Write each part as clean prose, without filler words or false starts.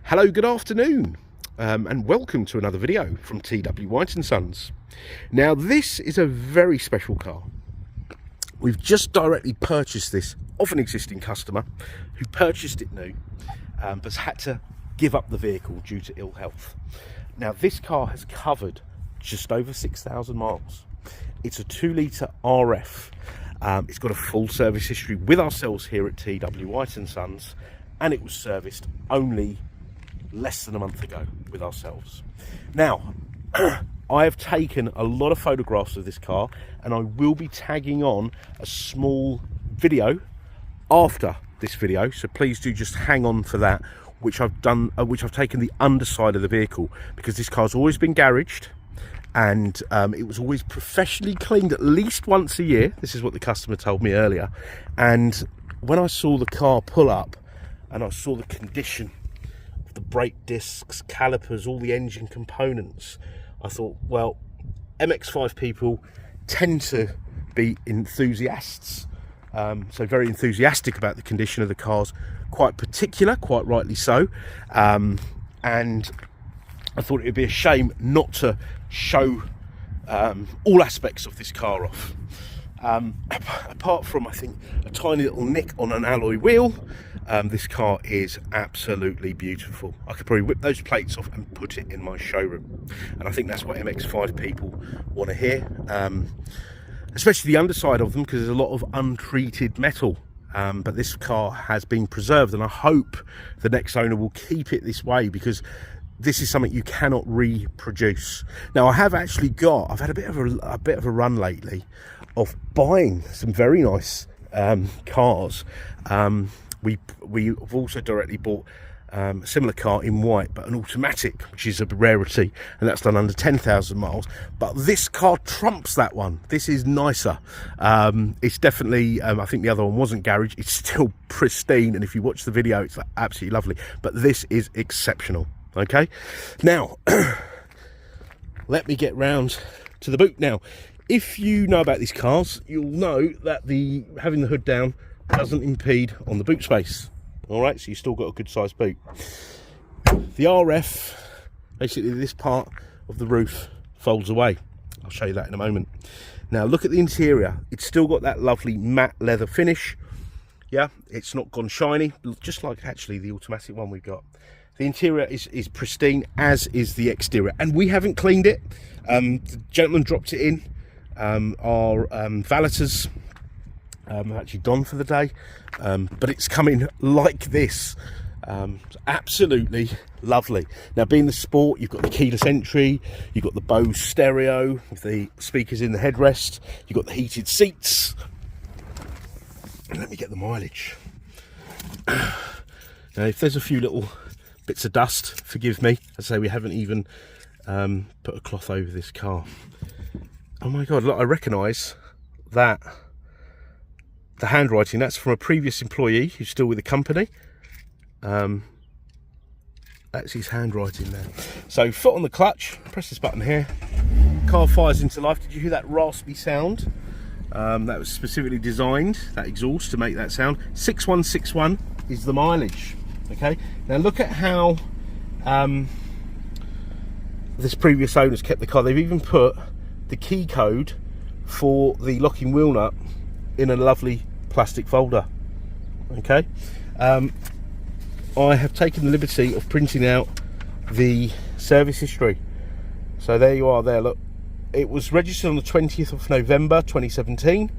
Hello, good afternoon, and welcome to another video from T.W White Sons. Now, this is a very special car. We've just directly purchased this off an existing customer who purchased it new, but has had to give up the vehicle due to ill health. Now, this car has covered just over 6,000 miles. It's a 2-litre RF. It's got a full service history with ourselves here at T.W White Sons, and it was serviced only less than a month ago with ourselves. Now, I have taken a lot of photographs of this car, and I will be tagging on a small video after this video, so please do just hang on for that, which I've done, which I've taken the underside of the vehicle, because this car's always been garaged, and it was always professionally cleaned at least once a year. This is what the customer told me earlier. And when I saw the car pull up and I saw the condition of the brake discs, calipers, all the engine components, I thought, well, MX-5 people tend to be enthusiasts, so very enthusiastic about the condition of the cars, quite particular, quite rightly so, and I thought it would be a shame not to show all aspects of this car off. Apart from, I think, a tiny little nick on an alloy wheel, this car is absolutely beautiful. I could probably whip those plates off and put it in my showroom, and I think that's what MX-5 people want to hear, especially the underside of them, because there's a lot of untreated metal. But this car has been preserved, and I hope the next owner will keep it this way, because this is something you cannot reproduce. Now, I have actually got, I've had a bit of a run lately of buying some very nice cars. We've also directly bought a similar car in white, but an automatic, which is a rarity, and that's done under 10,000 miles. But this car trumps that one. This is nicer. It's definitely, I think the other one wasn't garage. It's still pristine, and if you watch the video, it's absolutely lovely. But this is exceptional. Okay, now let me get round to the boot. Now, if you know about these cars, you'll know that having the hood down doesn't impede on the boot space. All right, so you've still got a good sized boot. The RF, basically this part of the roof folds away. I'll show you that in a moment. Now, look at the interior. It's still got that lovely matte leather finish. Yeah, it's not gone shiny, just like actually the automatic one we've got. The interior is pristine, as is the exterior, and we haven't cleaned it. The gentleman dropped it in. Our valeters have actually gone for the day, but it's coming like this. It's absolutely lovely. Now, being the Sport, you've got the keyless entry, you've got the Bose stereo with the speakers in the headrest, you've got the heated seats. And let me get the mileage. Now, if there's a few little bits of dust, forgive me. As I say, we haven't even put a cloth over this car. Oh my god, look, I recognise that the handwriting, that's from a previous employee who's still with the company. That's his handwriting there. So, foot on the clutch, press this button here, car fires into life. Did you hear that raspy sound? That was specifically designed, that exhaust, to make that sound. 6161 is the mileage. Okay, now look at how this previous owner's kept the car. They've even put the key code for the locking wheel nut in a lovely plastic folder. Okay, I have taken the liberty of printing out the service history. So there you are there, look. It was registered on the 20th of November 2017.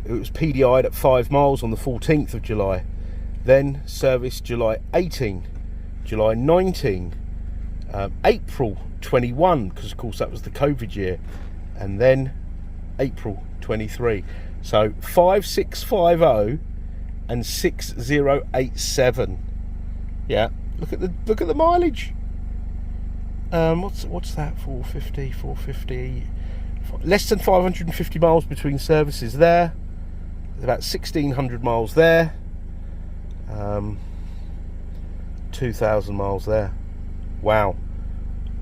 It was PDI'd at 5 miles on the 14th of July. Then service July 18, July 19, April 21, because of course that was the COVID year, and then April 23. So 5650 and 6087. Yeah, look at the mileage. What's that? 450, less than 550 miles between services there. About 1600 miles there. 2,000 miles there. Wow,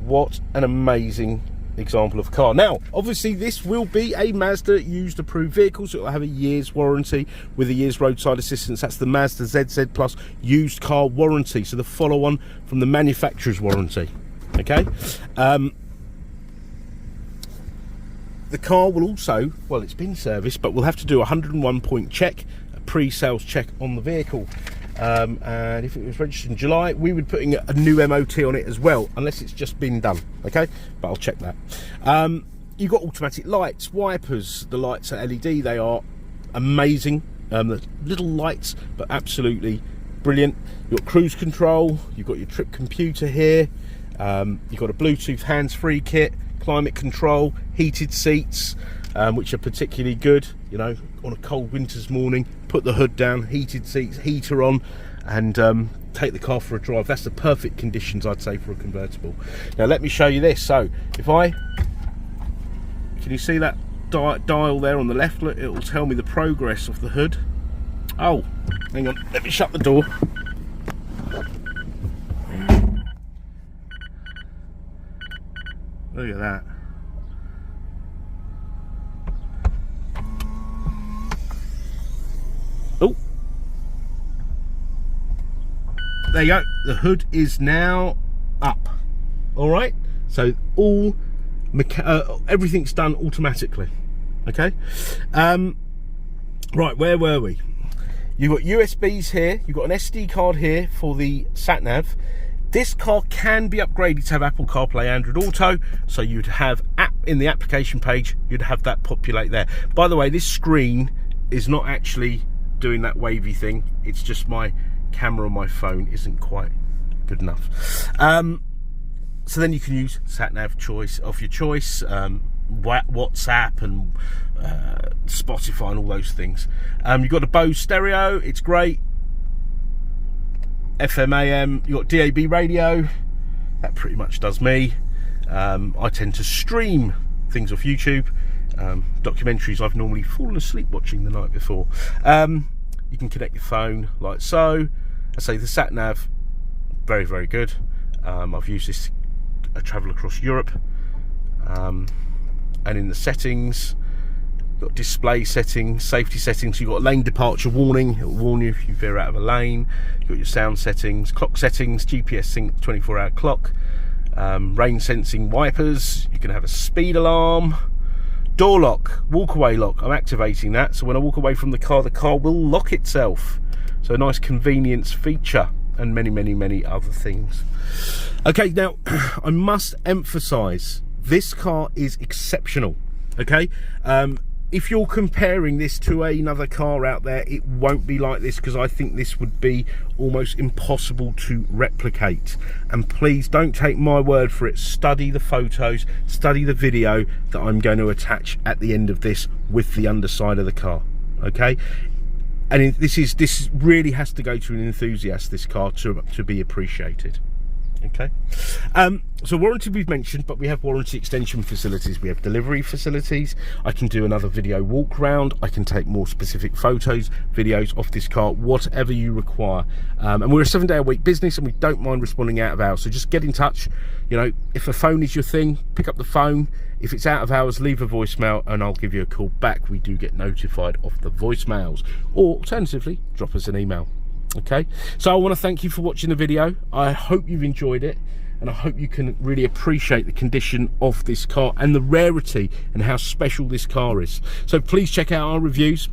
what an amazing example of car. Now obviously this will be a Mazda used approved vehicle, so it will have a year's warranty with a year's roadside assistance. That's the Mazda ZZ Plus used car warranty, so the follow on from the manufacturer's warranty. Okay, the car will also, well, it's been serviced, but we'll have to do a 101 point check, a pre-sales check on the vehicle. And if it was registered in July, we would put in a new MOT on it as well, unless it's just been done. Okay, but I'll check that. You've got automatic lights, wipers. The lights are LED. They are amazing. The little lights, but absolutely brilliant. You've got cruise control. You've got your trip computer here. You've got a Bluetooth hands-free kit, climate control, heated seats, which are particularly good, you know, on a cold winter's morning. Put the hood down, heated seats, heater on, and take the car for a drive. That's the perfect conditions, I'd say, for a convertible. Now let me show you this. So if can you see that dial there on the left? Look, it will tell me the progress of the hood. Oh, hang on, let me shut the door. Look at that. Oh, there you go. The hood is now up. All right, so all everything's done automatically. Okay, right, where were we? You've got USBs here. You've got an SD card here for the sat nav. This car can be upgraded to have Apple CarPlay, Android Auto, so you'd have in the application page, you'd have that populate there. By the way, this screen is not actually doing that wavy thing. It's just my camera on my phone isn't quite good enough. So then you can use sat nav choice of your choice, WhatsApp and Spotify and all those things. You've got a Bose stereo. It's great. FM AM, you've got DAB radio, that pretty much does me. I tend to stream things off YouTube, documentaries I've normally fallen asleep watching the night before. You can connect your phone like so. I say the sat nav, very, very good. I've used this to travel across Europe. And in the settings, got display settings, safety settings. You've got lane departure warning, it'll warn you if you veer out of a lane. You've got your sound settings, clock settings, GPS sync 24-hour clock, rain sensing wipers. You can have a speed alarm, door lock, walk away lock. I'm activating that, so when I walk away from the car will lock itself. So a nice convenience feature, and many, many, many other things. Okay, now I must emphasize this car is exceptional. Okay, if you're comparing this to another car out there, it won't be like this, because I think this would be almost impossible to replicate. And please don't take my word for it. Study the photos, study the video that I'm going to attach at the end of this with the underside of the car. Okay, and this really has to go to an enthusiast, this car, to be appreciated. Okay, so warranty we've mentioned, but we have warranty extension facilities. We have delivery facilities. I can do another video walk round. I can take more specific photos, videos off this car, whatever you require. And we're a 7-day-a-week business, and we don't mind responding out of hours. So just get in touch. You know, if a phone is your thing, pick up the phone. If it's out of hours, leave a voicemail and I'll give you a call back. We do get notified of the voicemails, or alternatively, drop us an email. Okay, so I want to thank you for watching the video. I hope you've enjoyed it, and I hope you can really appreciate the condition of this car and the rarity and how special this car is. So please check out our reviews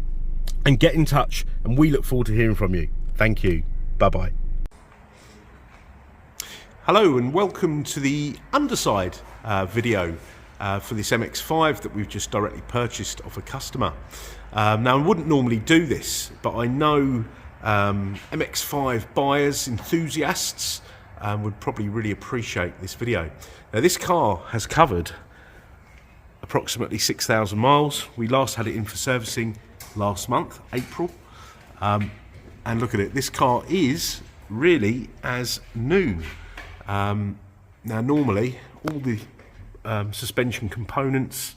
and get in touch, and we look forward to hearing from you. Thank you. Bye bye. Hello and welcome to the underside video for this MX-5 that we've just directly purchased off a customer. Now I wouldn't normally do this, but I know MX-5 buyers, enthusiasts would probably really appreciate this video. Now this car has covered approximately 6,000 miles. We last had it in for servicing last month, April, and look at it, this car is really as new. Now normally all the suspension components,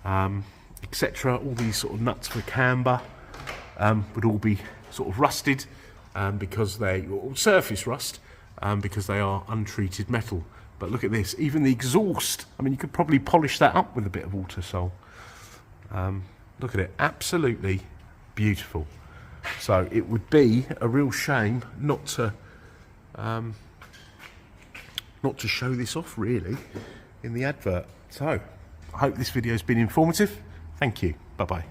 etc., all these sort of nuts for camber would all be sort of rusted because they, or surface rust, because they are untreated metal. But look at this, even the exhaust. I mean, you could probably polish that up with a bit of Autosol. Look at it, absolutely beautiful. So it would be a real shame not to show this off really in the advert. So I hope this video has been informative. Thank you. Bye bye.